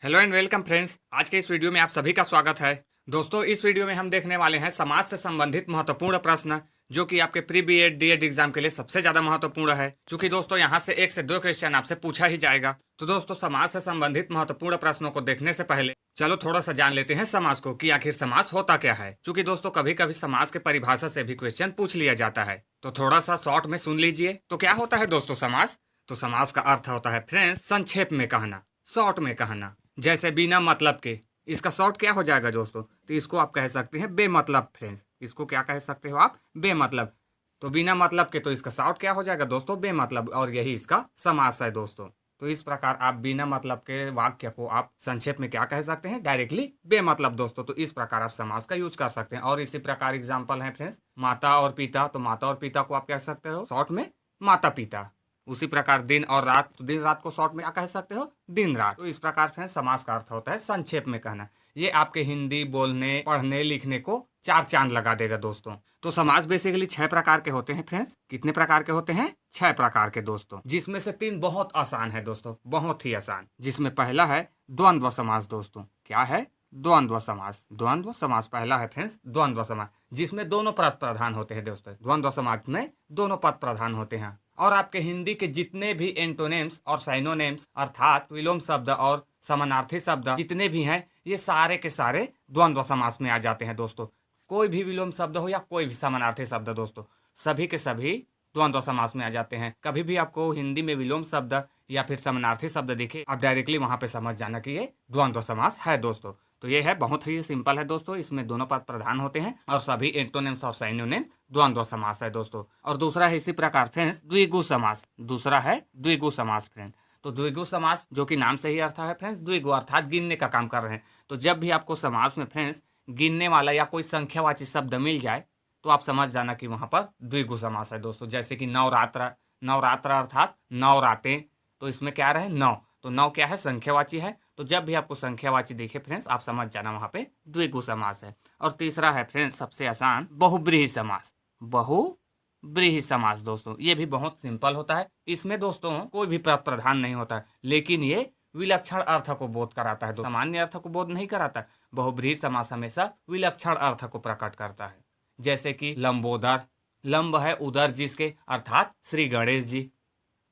Hello and welcome friends. आज के इस वीडियो में आप सभी का स्वागत है। दोस्तों, इस वीडियो में हम देखने वाले हैं समाज से संबंधित महत्वपूर्ण प्रश्न, जो कि आपके प्री बीएड डीएड एग्जाम के लिए सबसे ज्यादा महत्वपूर्ण है। क्योंकि दोस्तों यहाँ से 1 से 2 क्वेश्चन आपसे पूछा ही जाएगा। तो दोस्तों, समाज से संबंधित महत्वपूर्ण प्रश्नों को देखने से पहले चलो थोड़ा सा जान लेते हैं समाज को, कि आखिर समाज होता क्या है। क्योंकि दोस्तों कभी कभी समाज के परिभाषा से भी क्वेश्चन पूछ लिया जाता है। तो थोड़ा सा शॉर्ट में सुन लीजिए। तो क्या होता है दोस्तों समाज? तो समाज का अर्थ होता है फ्रेंड्स संक्षेप में कहना, शॉर्ट में कहना। जैसे बिना मतलब के, इसका शॉर्ट क्या हो जाएगा दोस्तों? तो इसको आप कह सकते हैं बेमतलब फ्रेंड्स। इसको क्या कह सकते हो आप? बेमतलब। तो बिना मतलब के, तो इसका शॉर्ट क्या हो जाएगा दोस्तों? बेमतलब। और यही इसका समास है दोस्तों। तो इस प्रकार आप बिना मतलब के वाक्य को आप संक्षेप में क्या कह सकते हैं? डायरेक्टली बेमतलब दोस्तों। तो इस प्रकार आप समास का यूज कर सकते हैं। और इसी प्रकार एग्जाम्पल है फ्रेंड्स माता और पिता। तो माता और पिता को आप कह सकते हो शॉर्ट में माता पिता। उसी प्रकार दिन और रात, तो दिन रात को शॉर्ट में क्या कह सकते हो? दिन रात। तो इस प्रकार फ्रेंड्स समास का अर्थ होता है संक्षेप में कहना। ये आपके हिंदी बोलने पढ़ने लिखने को 4 चांद लगा देगा दोस्तों। तो समास बेसिकली 6 प्रकार के होते हैं फ्रेंड्स। कितने प्रकार के होते हैं? 6 प्रकार के दोस्तों, जिसमें से 3 बहुत आसान है दोस्तों, बहुत ही आसान। जिसमें पहला है द्वंद्व समास दोस्तों। क्या है? द्वंद्व समास। द्वंद्व समास पहला है फ्रेंड्स द्वंद्व समास, जिसमें दोनों पद प्रधान होते हैं दोस्तों। द्वंद्व समास में दोनों पद प्रधान होते हैं। और आपके हिंदी के जितने भी एंटोनेम्स और साइनोनेम्स अर्थात विलोम शब्द और समानार्थी शब्द जितने भी हैं, ये सारे के सारे द्वंद्व समास में आ जाते हैं दोस्तों। कोई भी विलोम शब्द हो या कोई भी समानार्थी शब्द दोस्तों, सभी के सभी द्वंद्व समास में आ जाते हैं। कभी भी आपको हिंदी में विलोम शब्द या फिर समानार्थी शब्द दिखे, आप डायरेक्टली वहां पे समझ जाना कि ये द्वंद्व समास है दोस्तों। तो ये है, बहुत ही सिंपल है दोस्तों। इसमें दोनों पद प्रधान होते हैं और सभी एंटोनिम्स और साइनोनिम द्वंद्व समास है दोस्तों। और दूसरा है इसी प्रकार फ्रेंड्स द्विगु समास। दूसरा है द्विगु समास फ्रेंड। तो द्विगु समास, जो कि नाम से ही अर्थ है फ्रेंड्स द्विगु, अर्थात गिनने का काम कर रहे हैं। तो जब भी आपको समास में फ्रेंड्स गिनने वाला या कोई संख्यावाची शब्द मिल जाए, तो आप समझ जाना कि वहां पर द्विगु समास है दोस्तों। जैसे कि नवरात्र। नवरात्र अर्थात 9 रातें। तो इसमें क्या रहे? 9। तो 9 क्या है? संख्यावाची है। तो जब भी आपको संख्यावाची दिखे फ्रेंड्स, आप समझ जाना वहां पे द्विगु समास है। और तीसरा है फ्रेंड्स सबसे आसान बहुब्रीहि समास। बहुब्रीहि समास दोस्तों, ये भी बहुत सिंपल होता है। इसमें दोस्तों कोई भी पद प्रधान नहीं होता है, लेकिन ये विलक्षण अर्थ को बोध कराता है, सामान्य अर्थ को बोध नहीं कराता। बहुब्रीहि समास हमेशा विलक्षण अर्थ को प्रकट करता है। जैसे कि लंबोदर। लंब है उदर जिसके, अर्थात श्री गणेश जी।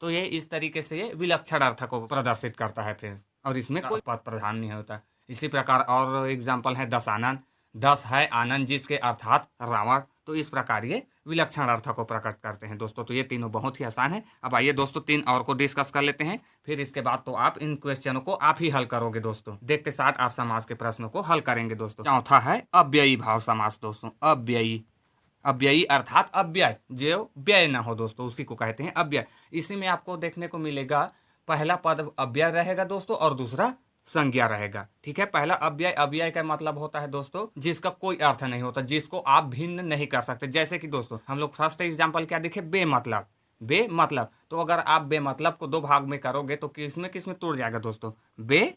तो ये इस तरीके से ये विलक्षण अर्थ को प्रदर्शित करता है फ्रेंड्स। और इसमें कोई पद प्रधान नहीं होता। इसी प्रकार और एग्जाम्पल है दशानन। 10 है आनंद जिसके, अर्थात रावण। तो इस प्रकार ये विलक्षण अर्थ को प्रकट करते हैं दोस्तों। तो ये तीनों बहुत ही आसान है। अब आइए दोस्तों 3 और को डिस्कस कर लेते हैं। फिर इसके बाद तो आप इन क्वेश्चनों को आप ही हल करोगे दोस्तों। देखते साथ आप समास के प्रश्नों को हल करेंगे दोस्तों। चौथा है अव्ययी भाव समास दोस्तों। अव्ययी। अव्ययी अर्थात अव्यय, जो व्यय ना हो दोस्तों, उसी को कहते हैं अव्यय। इसी में आपको देखने को मिलेगा पहला पद अव्यय रहेगा दोस्तों और दूसरा संज्ञा रहेगा। ठीक है, पहला अव्यय। अव्यय का मतलब होता है दोस्तों जिसका कोई अर्थ नहीं होता, जिसको आप भिन्न नहीं कर सकते। जैसे कि दोस्तों हम लोग फर्स्ट एग्जाम्पल क्या देखे? बेमतलब। बेमतलब। तो अगर आप बेमतलब को 2 भाग में करोगे तो किसमें किसमें टूट जाएगा दोस्तों? बे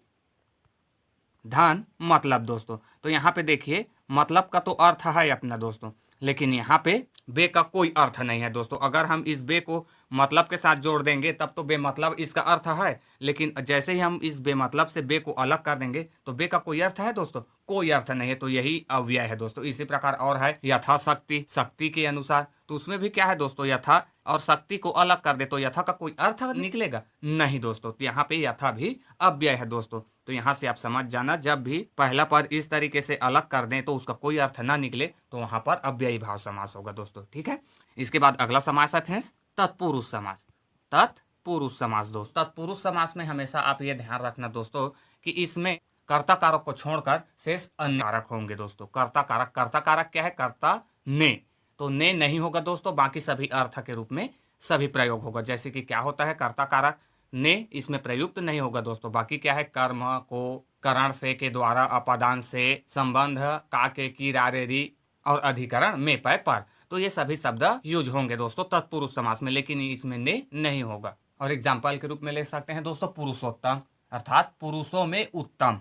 धन मतलब दोस्तों। तो यहाँ पे देखिए मतलब का तो अर्थ है अपना दोस्तों, लेकिन यहाँ पे बे का कोई अर्थ नहीं है दोस्तों। अगर हम इस बे को मतलब के साथ जोड़ देंगे तब तो बेमतलब इसका अर्थ है, लेकिन जैसे ही हम इस बेमतलब से बे को अलग कर देंगे तो बे का कोई अर्थ है दोस्तों? कोई अर्थ नहीं है। तो यही अव्यय है दोस्तों। इसी प्रकार और है यथाशक्ति। शक्ति के अनुसार। तो उसमें भी क्या है दोस्तों? यथा और शक्ति को अलग कर दे तो यथा का कोई अर्थ निकलेगा? नहीं दोस्तों। तो यहाँ पे यथा भी अव्यय है दोस्तों। तो यहाँ से आप समझ जाना, जब भी पहला पद इस तरीके से अलग कर दें तो उसका कोई अर्थ ना निकले, तो वहां पर अव्ययी भाव समास होगा दोस्तों। ठीक है, इसके बाद अगला समास है फ्रेंड्स तत्पुरुष समास। तत्पुरुष समास दोस्तों। तत्पुरुष समास में हमेशा आप ये ध्यान रखना दोस्तों कि इसमें कर्ता कारक को छोड़कर शेष अन्य कारक होंगे दोस्तों। कर्ता कारक। कर्ता कारक क्या है? कर्ता ने। तो ने नहीं होगा दोस्तों, बाकी सभी अर्थ के रूप में सभी प्रयोग होगा। जैसे कि क्या होता है? कर्ता कारक ने इसमें प्रयुक्त नहीं होगा दोस्तों। बाकी क्या है? कर्म को करण से के द्वारा, अपादान से, संबंध का के की रारे री और अधिकरण में पय पर। तो ये सभी शब्द यूज होंगे दोस्तों तत्पुरुष समास में, लेकिन इसमें ने नहीं होगा। और एग्जाम्पल के रूप में ले सकते हैं दोस्तों पुरुषोत्तम, अर्थात पुरुषों में उत्तम।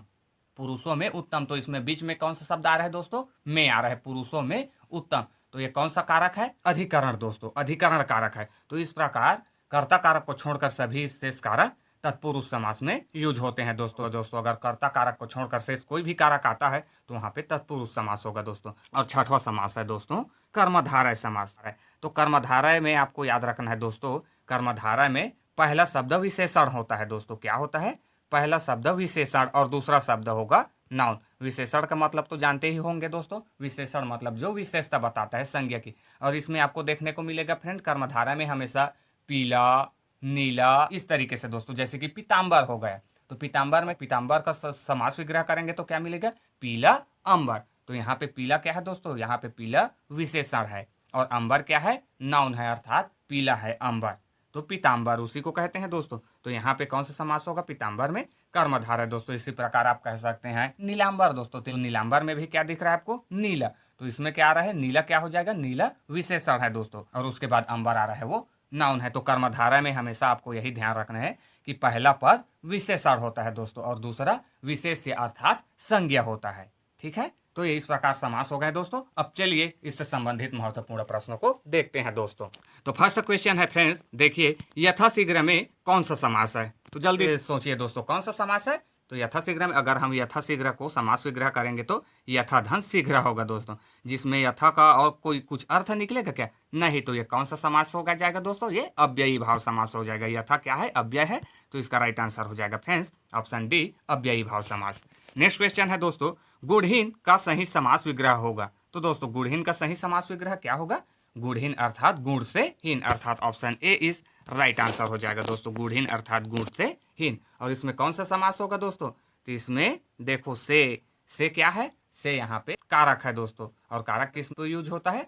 पुरुषों में उत्तम। तो इसमें बीच में कौन सा शब्द आ रहा है दोस्तों? में आ रहा है। पुरुषों में उत्तम। तो ये कौन सा कारक है? अधिकरण दोस्तों। अधिकरण कारक है। तो इस प्रकार कर्ता कारक को छोड़कर सभी शेष कारक तत्पुरुष समास में यूज होते हैं दोस्तों अगर कर्ता कारक को छोड़कर शेष कोई भी कारक आता है तो वहाँ पे तत्पुरुष समास होगा दोस्तों। और छठवां समास है दोस्तों कर्मधारय समास है। तो कर्मधारय में आपको याद रखना है दोस्तों, कर्मधारय में पहला शब्द विशेषण होता है दोस्तों। क्या होता है? पहला शब्द विशेषण और दूसरा शब्द होगा नाउन। विशेषण का मतलब तो जानते ही होंगे दोस्तों, विशेषण मतलब जो विशेषता बताता है संज्ञा की। और इसमें आपको देखने को मिलेगा फ्रेंड, कर्मधारय में हमेशा पीला, नीला, इस तरीके से दोस्तों, जैसे कि पीताम्बर हो गया तो पीताम्बर में पीताम्बर का समास विग्रह करेंगे तो क्या मिलेगा? पीला अंबर। तो यहाँ पे पीला क्या है दोस्तों? यहाँ पे पीला विशेषण है और अंबर क्या है? नाउन है, अर्थात पीला है अंबर। तो पीताम्बर उसी को कहते हैं दोस्तों। तो यहाँ पे कौन सा समास होगा? पीताम्बर में कर्मधारय दोस्तों। इसी प्रकार आप कह सकते हैं नीलांबर दोस्तों। तो नीलांबर में भी क्या दिख रहा है आपको? नीला। तो इसमें क्या आ रहा है? नीला क्या हो जाएगा? नीला विशेषण है दोस्तों और उसके बाद अंबर आ रहा है वो नाउन है। तो कर्मधारय में हमेशा आपको यही ध्यान रखना है कि पहला पद विशेषण होता है दोस्तों और दूसरा विशेष्य अर्थात संज्ञा होता है। ठीक है, तो ये इस प्रकार समास हो गए दोस्तों। अब चलिए इससे संबंधित महत्वपूर्ण प्रश्नों को देखते हैं दोस्तों। तो फर्स्ट क्वेश्चन है फ्रेंड्स, देखिए यथाशीघ्र में कौन सा समास है? तो जल्दी सोचिए दोस्तों कौन सा समास है? तो यथाशीघ्र में अगर हम यथाशीघ्र को समास विग्रह करेंगे तो यथाधन शीघ्र होगा दोस्तों, जिसमें यथा का और कोई कुछ अर्थ निकलेगा क्या? नहीं। तो ये कौन सा समास होगा जाएगा दोस्तों? ये अव्ययी भाव समास हो जाएगा। यथा क्या है? अव्यय है। तो इसका राइट आंसर हो जाएगा फ्रेंड्स ऑप्शन डी, अव्ययी भाव समास। नेक्स्ट क्वेश्चन है दोस्तों, गुणहीन का सही समास विग्रह होगा। तो दोस्तों गुणहीन का सही समास विग्रह क्या होगा? गुणहीन अर्थात गुण से हीन, अर्थात option A is right answer हो जाएगा दोस्तों। गुणहीन अर्थात गुण से हीन। और इसमें कौन सा समास होगा दोस्तों? तो इसमें देखो से क्या है? से यहाँ पे कारक है दोस्तों और कारक किस में यूज होता है?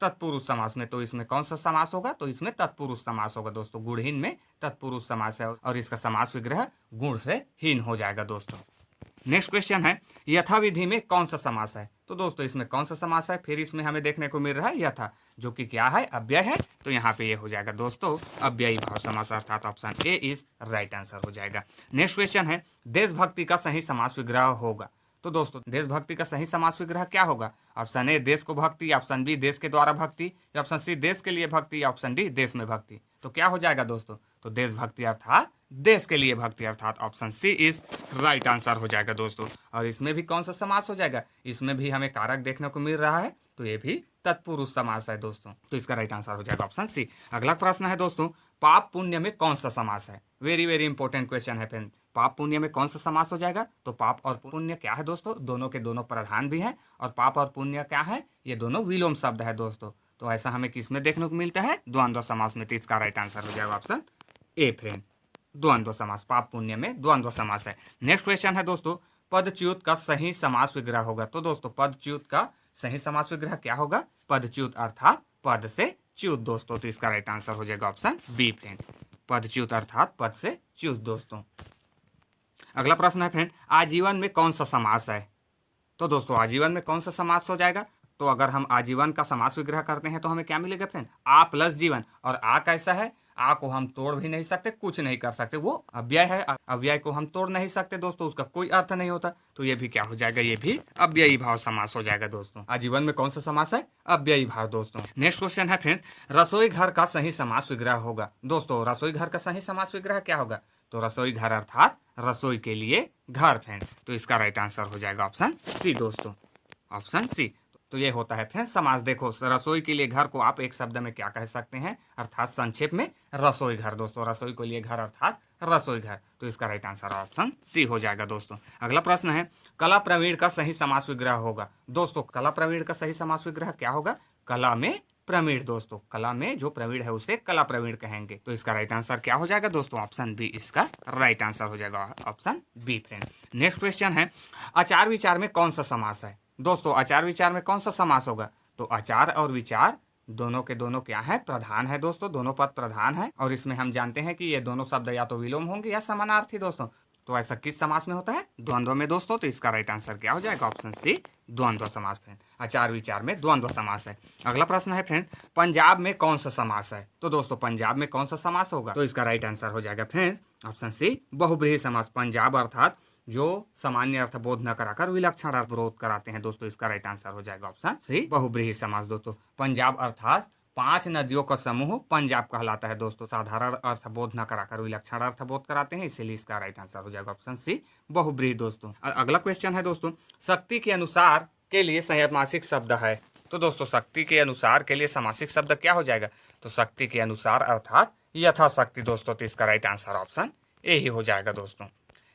तत्पुरुष समास में। तो इसमें कौन सा समास होगा? तो इसमें तत्पुरुष समास होगा दोस्तों। गुणहीन में तत्पुरुष समास है और इसका समास विग्रह गुण से हीन हो जाएगा दोस्तों। नेक्स्ट क्वेश्चन है, यथाविधि में कौन सा समास है? तो दोस्तों इसमें कौन सा समास है? फिर इसमें हमें देखने को मिल रहा है यथा, जो कि क्या है? अव्यय है। तो यहाँ पे ये हो जाएगा दोस्तों अव्ययी भाव समास, अर्थात option A is right answer हो जाएगा। नेक्स्ट क्वेश्चन है, देशभक्ति का सही समास विग्रह होगा। तो दोस्तों देशभक्ति का सही समास विग्रह क्या होगा? ऑप्शन ए देश को भक्ति, ऑप्शन बी देश के द्वारा भक्ति, ऑप्शन सी देश के लिए भक्ति, ऑप्शन डी देश में भक्ति। तो क्या हो जाएगा दोस्तों? तो देशभक्ति अर्थात देश के लिए भक्ति, अर्थात option C is right answer हो जाएगा दोस्तों। और इसमें भी कौन सा समास हो जाएगा? इसमें भी हमें कारक देखने को मिल रहा है तो ये भी तत्पुरुष समास है दोस्तों। तो इसका राइट आंसर हो जाएगा ऑप्शन सी। अगला प्रश्न है दोस्तों, पाप पुण्य में कौन सा समास है? वेरी वेरी इंपॉर्टेंट क्वेश्चन है फ्रेंड। पाप पुण्य में कौन सा समास हो जाएगा? तो पाप और पुण्य क्या है दोस्तों? दोनों के दोनों प्रधान भी हैं और पाप और पुण्य क्या है? ये दोनों विलोम शब्द है दोस्तों। तो ऐसा हमें किस में देखने को मिलता है? द्वंद्व समास में। तो इसका राइट आंसर हो जाएगा ऑप्शन ए फ्रेंड, द्वंद्व समास। पाप पुण्य में द्वंद्व समास है। नेक्स्ट क्वेश्चन है दोस्तों, पदच्युत का सही समास विग्रह होगा। तो दोस्तों पदच्युत का सही समास विग्रह क्या होगा? पदच्युत अर्थात पद से च्युत दोस्तों। तो इसका राइट आंसर हो जाएगा ऑप्शन बी फ्रेंड, पदच्युत अर्थात पद से च्युत दोस्तों। अगला प्रश्न है फ्रेंड, आजीवन में कौन सा समास है? तो दोस्तों आजीवन में कौन सा समास हो जाएगा? तो अगर हम आजीवन का समास विग्रह करते हैं तो हमें क्या मिलेगा फ्रेंड? आ प्लस जीवन। और आ कैसा है? आ को हम तोड़ भी नहीं सकते, कुछ नहीं कर सकते, वो अव्यय है। अव्यय को हम तोड़ नहीं सकते दोस्तों, उसका कोई अर्थ नहीं होता। तो ये भी क्या हो जाएगा? ये भी अव्ययी भाव समास हो जाएगा दोस्तों। आजीवन में कौन सा समास है? अव्ययी भाव दोस्तों। नेक्स्ट क्वेश्चन है फ्रेंड्स, रसोई घर का सही समास विग्रह होगा। दोस्तों रसोई घर का सही समास विग्रह क्या होगा? तो रसोई घर अर्थात रसोई के लिए घर फ्रेंड। तो इसका राइट आंसर हो जाएगा ऑप्शन सी दोस्तों, ऑप्शन सी। तो ये होता है फ्रेंड्स समास। देखो रसोई के लिए घर को आप एक शब्द में क्या कह सकते हैं? अर्थात संक्षेप में रसोई घर दोस्तों। रसोई के लिए घर अर्थात रसोई घर। तो इसका राइट आंसर ऑप्शन सी हो जाएगा दोस्तों। अगला प्रश्न है, कला प्रवीण का सही समास विग्रह होगा। दोस्तों कला प्रवीण का सही समास विग्रह क्या होगा? कला में प्रवीण दोस्तों। कला में जो प्रवीण है उसे कला प्रवीण कहेंगे। तो इसका राइट आंसर क्या हो जाएगा दोस्तों? ऑप्शन बी इसका राइट आंसर हो जाएगा, option be friend. Next question है, आचार विचार में कौन सा समास है? दोस्तों आचार विचार में कौन सा समास होगा? तो आचार और विचार दोनों के दोनों क्या है? प्रधान है दोस्तों। दोनों पद प्रधान है और इसमें हम जानते हैं कि ये दोनों शब्द या तो विलोम होंगे या समानार्थी दोस्तों। तो ऐसा किस समास में होता है? द्वंद्व में दोस्तों। तो इसका राइट आंसर क्या हो जाएगा? ऑप्शन सी द्वंद्व समास फ्रेंड। आचार विचार में द्वंद्व समास है। अगला प्रश्न है फ्रेंड, पंजाब में कौन सा समास है? तो दोस्तों पंजाब में कौन सा समास होगा? तो इसका राइट आंसर हो जाएगा फ्रेंड्स ऑप्शन सी बहुब्रीहि समास। पंजाब अर्थात जो सामान्य अर्थ बोध न कराकर विलक्षण अर्थ बोध कराते हैं दोस्तों। इसका राइट आंसर हो जाएगा ऑप्शन सी बहुब्रीहि समास दोस्तों। पंजाब अर्थात 5 नदियों का समूह पंजाब कहलाता है दोस्तों। साधारण अर्थबोध न कराकर विलक्षण अर्थबोध कराते हैं, इसीलिए इसका राइट आंसर हो जाएगा ऑप्शन सी बहुब्रीहि दोस्तों। अगला क्वेश्चन है दोस्तों, शक्ति के अनुसार के लिए समासिक शब्द है। तो दोस्तों शक्ति के अनुसार के लिए समासिक शब्द क्या हो जाएगा? तो शक्ति के अनुसार अर्थात यथाशक्ति दोस्तों। तो इसका राइट आंसर ऑप्शन ए ही हो जाएगा दोस्तों।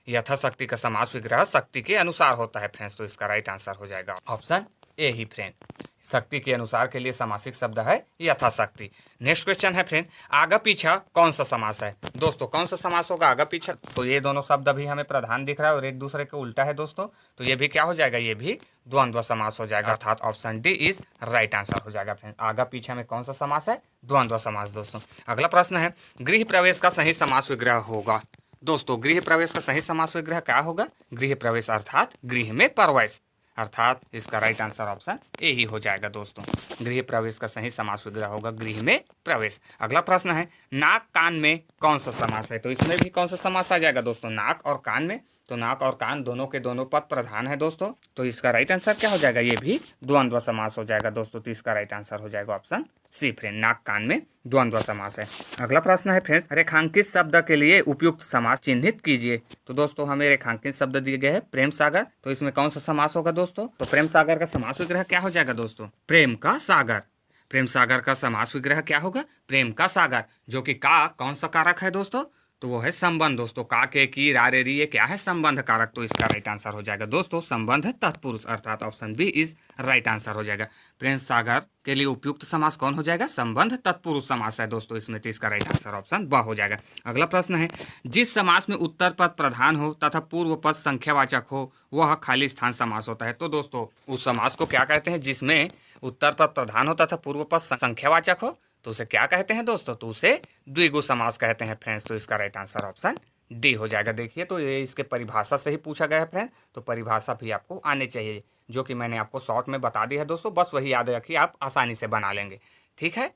यथाशक्ति का समास विग्रह शक्ति के अनुसार होता है फ्रेंड्स। तो इसका राइट आंसर हो जाएगा ऑप्शन ए ही फ्रेंड। शक्ति के अनुसार के लिए समासिक शब्द है यथाशक्ति। नेक्स्ट क्वेश्चन है फ्रेंड, आगा पीछा कौन सा समास है? दोस्तों कौन सा समास होगा आगा पीछा? तो ये दोनों शब्द अभी हमें प्रधान दिख रहा है और एक दूसरे के उल्टा है दोस्तों। तो ये भी क्या हो जाएगा? ये भी द्वंद्व समास हो जाएगा, अर्थात option D is right answer हो जाएगा फ्रेंड। आगा पीछा में कौन सा समास है? द्वंद्व समास दोस्तों। अगला प्रश्न है, गृह प्रवेश का सही समास विग्रह होगा। दोस्तों गृह प्रवेश का सही समास विग्रह क्या होगा? गृह प्रवेश अर्थात गृह में प्रवेश, अर्थात इसका राइट आंसर ऑप्शन ए ही हो जाएगा दोस्तों। गृह प्रवेश का सही समास विग्रह होगा गृह में प्रवेश। अगला प्रश्न है, नाक कान में कौन सा समास है? तो इसमें भी कौन सा समास आ जाएगा दोस्तों? नाक और कान में। तो नाक और कान दोनों के दोनों पद प्रधान है दोस्तों। तो इसका राइट आंसर क्या हो जाएगा? ये भी द्वंद्व समास हो जाएगा दोस्तों। तो इसका राइट आंसर हो जाएगा ऑप्शन सी फ्रेंड, नाक कान में द्वंद्व समास है। अगला प्रश्न है फ्रेंड्स, रेखांकित शब्द के लिए उपयुक्त समास चिन्हित कीजिए। तो दोस्तों हमें रेखांकित शब्द दिए गए हैं प्रेम सागर। तो इसमें कौन सा समास होगा दोस्तों? तो प्रेम सागर का समास विग्रह क्या हो जाएगा दोस्तों? प्रेम का सागर। प्रेम सागर का समास विग्रह क्या होगा? प्रेम का सागर, जो कि का कौन सा कारक है दोस्तों? तो वो है संबंध दोस्तों। का के की रा रे री ये क्या है? संबंध कारक। तो इसका राइट आंसर हो जाएगा दोस्तों संबंध तत्पुरुष, अर्थात option B is right answer हो जाएगा। प्रेम सागर के लिए उपयुक्त समास कौन हो जाएगा? संबंध तत्पुरुष समास है दोस्तों इसमें। तो इसका राइट आंसर ऑप्शन ब हो जाएगा। अगला प्रश्न है, जिस समास में उत्तर पद प्रधान हो तथा पूर्व पद संख्यावाचक हो वह खाली स्थान समास होता है। तो दोस्तों उस समास को क्या कहते हैं जिसमें उत्तर पद प्रधान हो तथा पूर्व पद संख्यावाचक हो? तो उसे क्या कहते हैं दोस्तों? तो उसे द्विगु समास कहते हैं फ्रेंड्स। तो इसका राइट आंसर ऑप्शन डी हो जाएगा। देखिए तो ये इसके परिभाषा से ही पूछा गया है फ्रेंड। तो परिभाषा भी आपको आनी चाहिए, जो कि मैंने आपको शॉर्ट में बता दी है दोस्तों। बस वही याद रखिए, आप आसानी से बना लेंगे। ठीक है,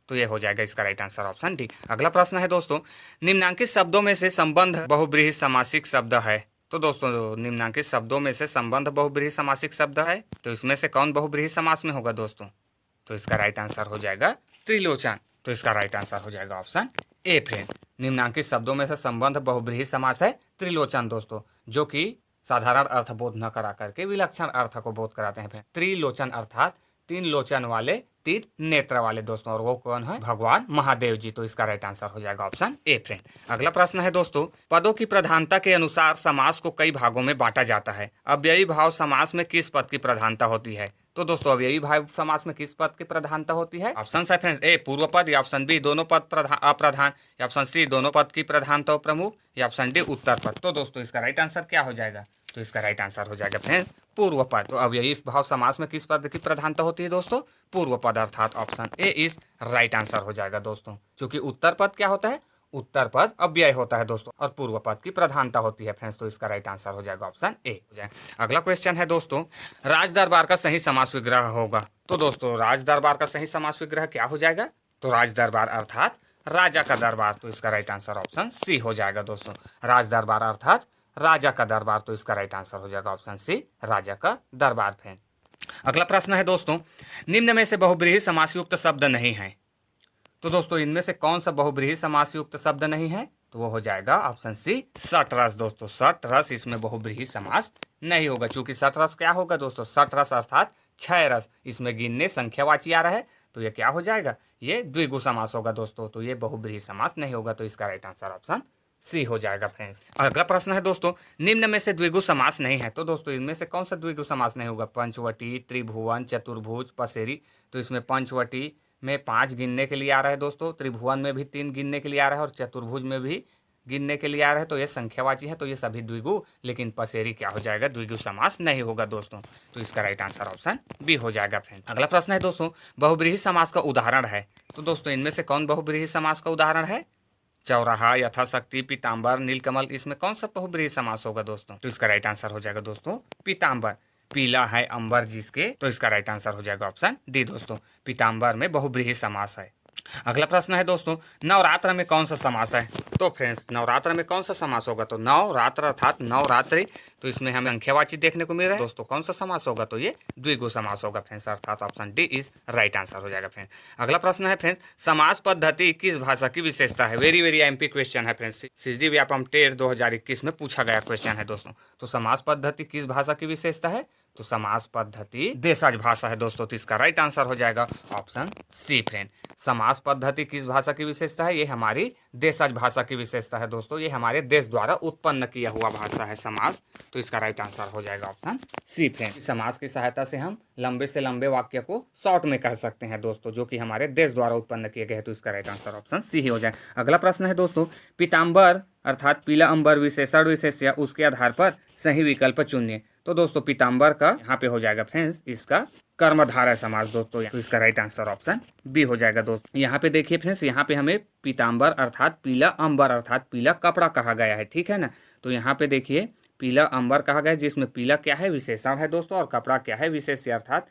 तो ये हो जाएगा इसका राइट आंसर ऑप्शन डी। अगला प्रश्न है दोस्तों, निम्नांकित शब्दों में से संबंध बहुब्रीहि समासिक शब्द है। तो दोस्तों निम्नांकित शब्दों में से संबंध बहुब्रीहि समासिक शब्द है। तो इसमें से कौन बहुब्रीहि समास में होगा दोस्तों? तो इसका राइट आंसर हो जाएगा त्रिलोचन। तो इसका राइट आंसर हो जाएगा ऑप्शन ए फ्रेंड। निम्नांकित शब्दों में से संबंध बहुब्रीहि समास है त्रिलोचन दोस्तों, जो कि साधारण अर्थ बोध न करा करके विलक्षण अर्थ को बोध कराते हैं। त्रिलोचन अर्थात 3 लोचन वाले, 3 नेत्र वाले दोस्तों, और वो कौन है? भगवान महादेव जी। तो इसका राइट आंसर हो जाएगा ऑप्शन ए फ्रेंड। अगला प्रश्न है दोस्तों, पदों की प्रधानता के अनुसार समास को कई भागों में बांटा जाता है। अव्ययी भाव समास में किस पद की प्रधानता होती है? तो दोस्तों अव्ययी भाव समास में किस पद की प्रधानता होती है? ऑप्शन है फ्रेंड्स, ए पूर्व पद, या ऑप्शन बी दोनों पद अप्रधान, या ऑप्शन सी दोनों पद की प्रधानता प्रमुख, या ऑप्शन डी उत्तर पद। तो दोस्तों इसका राइट आंसर क्या हो जाएगा? तो इसका राइट आंसर हो जाएगा फ्रेंड्स पूर्व पद। तो अव्ययी भाव समास में किस पद की प्रधानता होती है दोस्तों? पूर्व पद, अर्थात option A is right answer हो जाएगा दोस्तों। क्योंकि उत्तर पद क्या होता है? उत्तर पद अव्यय होता है दोस्तों, और पूर्व पद की प्रधानता होती है फ्रेंड्स। तो इसका राइट आंसर हो जाएगा ऑप्शन ए हो जाएगा। अगला क्वेश्चन है दोस्तों, राज दरबार का सही समास विग्रह होगा। तो दोस्तों राज दरबार का सही समास विग्रह क्या हो जाएगा? तो राज दरबार अर्थात राजा का दरबार। तो इसका राइट आंसर ऑप्शन सी हो जाएगा दोस्तों। राज दरबार अर्थात राजा का दरबार। तो इसका राइट आंसर हो जाएगा ऑप्शन सी राजा का दरबार फ्रेंड। अगला प्रश्न है दोस्तों, निम्न में से बहुब्रीहि समास युक्त शब्द नहीं है। तो दोस्तों इनमें से कौन सा बहुब्रीहि समास युक्त शब्द नहीं है? तो वो हो जाएगा ऑप्शन सी सटरस दोस्तों। सटरस इसमें बहुब्रीहि समास नहीं होगा, क्योंकि सटरस क्या होगा दोस्तों? सटरस अर्थात 6 रस, इसमें गिनने संख्यावाची आ रहा है। तो ये क्या हो जाएगा? ये द्विगु समास होगा दोस्तों। तो ये बहुब्रीहि समास नहीं होगा। तो इसका राइट आंसर ऑप्शन सी हो जाएगा फ्रेंड्स। अगला प्रश्न है दोस्तों, निम्न में से द्विगु समास नहीं है। तो दोस्तों इनमें से कौन सा द्विगु समास नहीं होगा? पंचवटी, त्रिभुवन, चतुर्भुज, पसेरी। तो इसमें पंचवटी में 5 गिनने के लिए आ रहा है दोस्तों, त्रिभुवन में भी 3 गिनने के लिए आ रहा है, और चतुर्भुज में भी गिनने के लिए आ रहा है। तो ये संख्यावाची है, तो ये सभी द्विगु, लेकिन पसेरी क्या हो जाएगा? द्विगु समास नहीं होगा दोस्तों। तो इसका राइट आंसर ऑप्शन बी हो जाएगा फ्रेंड। अगला प्रश्न है दोस्तों, बहुब्रीहि समास का उदाहरण है। तो दोस्तों इनमें से कौन बहुब्रीहि समास का उदाहरण है? चौराहा, यथाशक्ति, पीताम्बर, नीलकमल। इसमें कौन सा बहुब्रीहि समास होगा दोस्तों? तो इसका राइट आंसर हो जाएगा दोस्तों पीताम्बर। पीला है अंबर जिसके। तो इसका राइट आंसर हो जाएगा ऑप्शन डी दोस्तों। पीताम्बर में बहुब्रीहि समास है। अगला प्रश्न है दोस्तों, नवरात्र में कौन सा समास है? तो फ्रेंड्स, नवरात्र में कौन सा समास होगा? तो नवरात्र अर्थात नवरात्रि। तो इसमें हमें संख्यावाची देखने को मिल रहा है दोस्तों। कौन सा समास होगा? तो ये द्विगु समास होगा फ्रेंड्स, अर्थात option D is right answer हो जाएगा फ्रेंड्स। अगला प्रश्न है फ्रेंड्स, समास पद्धति किस भाषा की विशेषता है? वेरी वेरी एमपी क्वेश्चन है फ्रेंड्स, सीजी व्यापम टेट 2021 में पूछा गया क्वेश्चन है दोस्तों। तो समास पद्धति किस भाषा की विशेषता है? तो समास पद्धति देशज भाषा है दोस्तों। तो इसका राइट आंसर हो जाएगा ऑप्शन सी फ्रेंड। समास पद्धति किस भाषा की विशेषता है? ये हमारी देशज भाषा की विशेषता है दोस्तों। ये हमारे देश द्वारा उत्पन्न किया हुआ भाषा है समास। तो इसका राइट आंसर हो जाएगा ऑप्शन सी फ्रेंड। समास की सहायता से हम लंबे से लंबे वाक्य को शॉर्ट में कह सकते हैं दोस्तों, जो कि हमारे देश द्वारा उत्पन्न किए गए हैं। तो इसका राइट आंसर ऑप्शन सी ही हो जाए। अगला प्रश्न है दोस्तों, पीताम्बर अर्थात पीला अंबर विशेषण विशेष्य उसके आधार पर सही विकल्प चुनिए। तो दोस्तों पीताम्बर का यहाँ पे हो जाएगा फ्रेंड्स इसका कर्मधारय समास दोस्तों। तो इसका राइट आंसर ऑप्शन बी हो जाएगा दोस्तों। यहाँ पे देखिए फ्रेंड्स, यहाँ पे हमें पीताम्बर अर्थात पीला अंबर अर्थात पीला कपड़ा कहा गया है, ठीक है ना। तो यहाँ पे देखिए पीला अंबर कहा गया है, जिसमें पीला क्या है? विशेषण है दोस्तों, और कपड़ा क्या है? विशेष्य अर्थात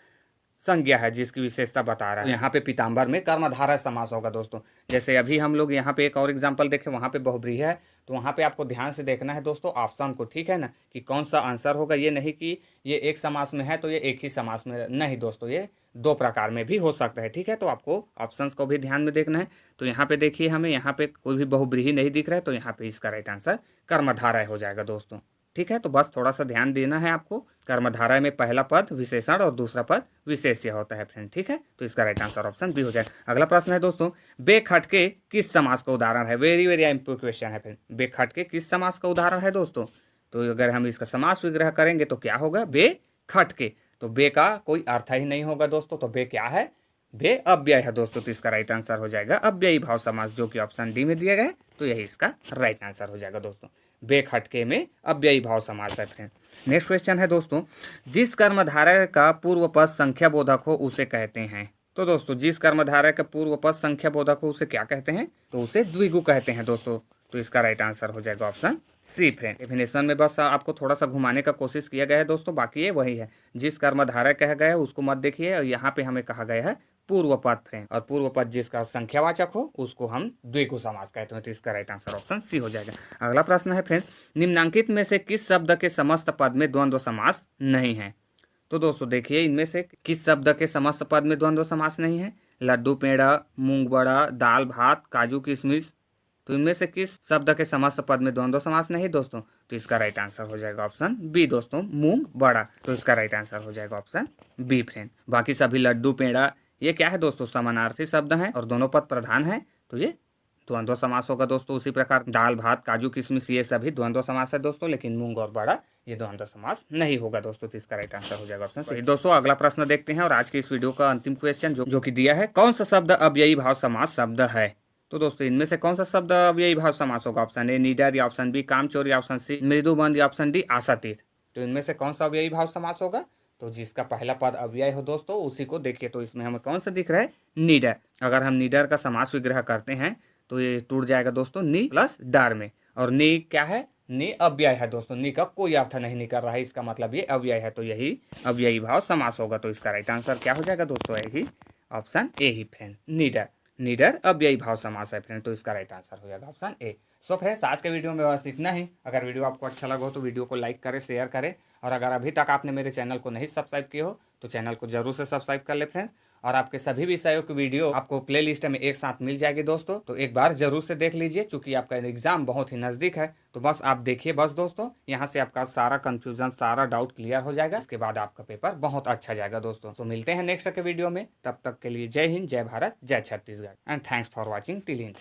संज्ञा है, जिसकी विशेषता बता रहा है। यहाँ पे पीताम्बर में कर्मधारय समास होगा दोस्तों। जैसे अभी हम लोग यहाँ पे एक और एग्जांपल देखें, वहाँ पे बहुब्रीहि है। तो वहाँ पे आपको ध्यान से देखना है दोस्तों ऑप्शन को, ठीक है ना, कि कौन सा आंसर होगा। ये नहीं कि ये एक समास में है तो ये एक ही समास में, नहीं दोस्तों, ये दो प्रकार में भी हो सकता है, ठीक है। तो आपको ऑप्शंस को भी ध्यान में देखना है। तो यहाँ पे देखिए हमें यहाँ पे कोई भी बहुब्रीहि नहीं दिख रहा है, तो यहाँ पे इसका राइट आंसर कर्मधारय हो जाएगा दोस्तों, ठीक है। तो बस थोड़ा सा ध्यान देना है आपको। कर्मधारय में पहला पद विशेषण और दूसरा पद विशेष्य होता है फ्रेंड, ठीक है। तो इसका राइट आंसर ऑप्शन बी हो जाए। अगला प्रश्न है दोस्तों, बेखटके किस समास का उदाहरण है? वेरी वेरी इंपॉर्टेंट क्वेश्चन है फ्रेंड। बेखटके किस समास का उदाहरण है दोस्तों? तो अगर हम इसका समास विग्रह करेंगे तो क्या होगा? बेखटके। तो बे का कोई अर्थ ही नहीं होगा दोस्तों। तो बे क्या है? बे अव्यय है दोस्तों। तो इसका राइट आंसर हो जाएगा अव्ययी भाव समास, जो कि ऑप्शन डी में दिया गया है। तो यही इसका राइट आंसर हो जाएगा दोस्तों। बेखटके में अव्ययी भाव समास है फ्रेंड। नेक्स्ट क्वेश्चन है दोस्तों, जिस कर्मधारय का पूर्व पद संख्या बोधक हो उसे कहते हैं। तो दोस्तों जिस कर्मधारय का पूर्व पद संख्या बोधक हो उसे क्या कहते हैं? तो उसे द्विगु कहते हैं दोस्तों। तो इसका राइट आंसर हो जाएगा ऑप्शन सी फ्रेंड। डेफिनेशन में बस आपको थोड़ा सा घुमाने का कोशिश किया गया है दोस्तों, बाकी ये वही है। जिस कर्मधारय कहा गया है उसको मत देखिए, और यहाँ पे हमें कहा गया है पूर्व पद फ्रेंड, और पूर्व पद जिसका संख्यावाचक हो उसको हम द्विगु समास कहते हैं। तो इसका राइट आंसर ऑप्शन सी हो जाएगा। अगला प्रश्न है फ्रेंड्स, निम्नांकित में से किस शब्द के समस्त पद में द्वंद्व समास नहीं है? तो दोस्तों देखिए इनमें से किस शब्द के समस्त पद में द्वंद्व समास नहीं है? लड्डू पेड़ा, मूंग बड़ा, दाल भात, काजू किशमिश। तो इनमें से किस शब्द के समस्त पद में द्वंद्व समास नहीं दोस्तों? तो इसका राइट आंसर हो जाएगा ऑप्शन बी दोस्तों, मूंग बड़ा। तो इसका राइट आंसर हो जाएगा ऑप्शन बी फ्रेंड। बाकी सभी लड्डू पेड़ा ये क्या है दोस्तों? समानार्थी शब्द हैं और दोनों पद प्रधान है, तो ये द्वंद्व समास होगा दोस्तों। उसी प्रकार दाल भात, काजू किशमिश ये सभी द्वंद्व समास है दोस्तों, लेकिन मूंग और बड़ा ये द्वंद्व समास नहीं होगा दोस्तों। तो इसका राइट आंसर हो जाएगा ऑप्शन सी। दोस्तों अगला प्रश्न देखते हैं, और आज की इस वीडियो का अंतिम क्वेश्चन जो कि दिया है, कौन सा शब्द अव्ययी भाव समास शब्द है? तो दोस्तों इनमें से कौन सा शब्द अव्ययी भाव समास होगा? ऑप्शन ए निडर, या ऑप्शन बी कामचोर, या ऑप्शन सी मृदुबंध, या ऑप्शन डी आशातीत। तो इनमें से कौन सा अव्ययी भाव समास होगा? तो जिसका पहला पद अव्यय हो दोस्तों उसी को देखिए। तो इसमें हमें कौन सा दिख रहा है? निडर। अगर हम निडर का समास विग्रह करते हैं तो ये टूट जाएगा दोस्तों नी प्लस डर में। और नी क्या है? नी अव्यय है दोस्तों। नी का कोई अर्थ नहीं निकल रहा है, इसका मतलब ये अव्यय है। तो यही अव्ययी भाव समास होगा। तो इसका राइट आंसर क्या हो जाएगा दोस्तों? यही ऑप्शन ए ही फ्रेंड, निडर। निडर अव्ययी भाव समास है फ्रेंड। तो इसका राइट आंसर हो जाएगा ऑप्शन ए। सो फ्रेंड्स आज के वीडियो में बस इतना ही। अगर वीडियो आपको अच्छा लगा हो तो वीडियो को लाइक करें, शेयर करें, और अगर अभी तक आपने मेरे चैनल को नहीं सब्सक्राइब किया हो तो चैनल को जरूर से सब्सक्राइब कर ले फ्रेंड्स। और आपके सभी विषयों की वीडियो आपको प्लेलिस्ट में एक साथ मिल जाएगी दोस्तों। तो एक बार जरूर से देख लीजिए, क्योंकि आपका एग्जाम बहुत ही नजदीक है। तो बस आप देखिए बस दोस्तों, यहाँ से आपका सारा कंफ्यूजन, सारा डाउट क्लियर हो जाएगा। इसके बाद आपका पेपर बहुत अच्छा जाएगा दोस्तों। तो मिलते हैं नेक्स्ट के वीडियो में, तब तक के लिए जय हिंद, जय भारत, जय Chhattisgarh, and thanks for watching till and.